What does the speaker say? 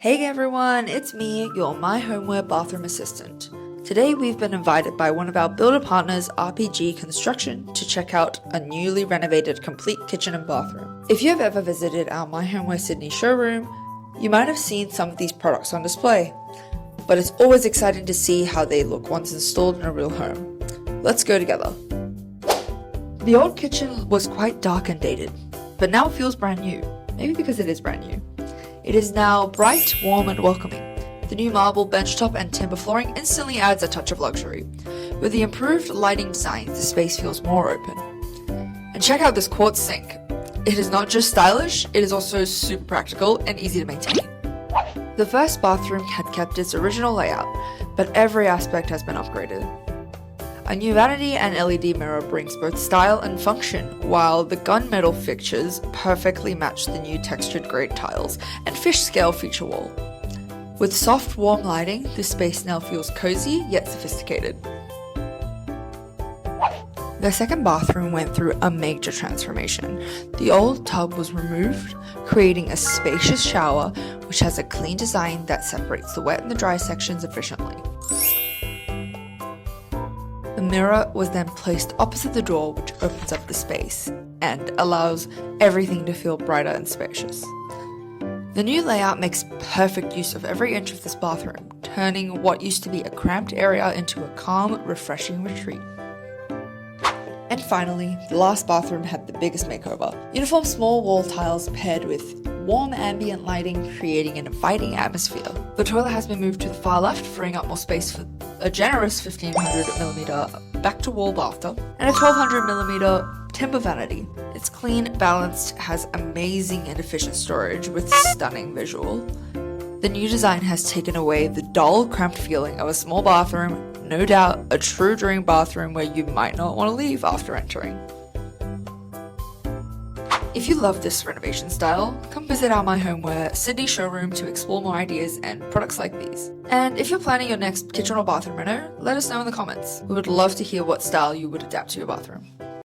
Hey everyone, it's me, your MyHomeware bathroom assistant. Today we've been invited by one of our builder partners, RPG Construction, to check out a newly renovated complete kitchen and bathroom. If you have ever visited our MyHomeware Sydney showroom, you might have seen some of these products on display. But it's always exciting to see how they look once installed in a real home. Let's go together. The old kitchen was quite dark and dated, but now it feels brand new. Maybe because it is brand new. It is now bright, warm and welcoming. The new marble benchtop and timber flooring instantly adds a touch of luxury. With the improved lighting design, the space feels more open. And check out this quartz sink. It is not just stylish, it is also super practical and easy to maintain. The first bathroom had kept its original layout, but every aspect has been upgraded. A new vanity and LED mirror brings both style and function, while the gunmetal fixtures perfectly match the new textured grate tiles and fish scale feature wall. With soft, warm lighting, this space now feels cozy yet sophisticated. The second bathroom went through a major transformation. The old tub was removed, creating a spacious shower which has a clean design that separates the wet and the dry sections efficiently. The mirror was then placed opposite the door, which opens up the space and allows everything to feel brighter and spacious. The new layout makes perfect use of every inch of this bathroom, turning what used to be a cramped area into a calm, refreshing retreat. And finally, the last bathroom had the biggest makeover. Uniform small wall tiles paired with warm ambient lighting, creating an inviting atmosphere. The toilet has been moved to the far left, freeing up more space for a generous 1500mm back-to-wall bathtub and a 1200mm timber vanity. It's clean, balanced, has amazing and efficient storage with stunning visual. The new design has taken away the dull, cramped feeling of a small bathroom, no doubt a true dream bathroom where you might not want to leave after entering. If you love this renovation style, come visit our MyHomeware Sydney showroom to explore more ideas and products like these. And if you're planning your next kitchen or bathroom reno, let us know in the comments. We would love to hear what style you would adapt to your bathroom.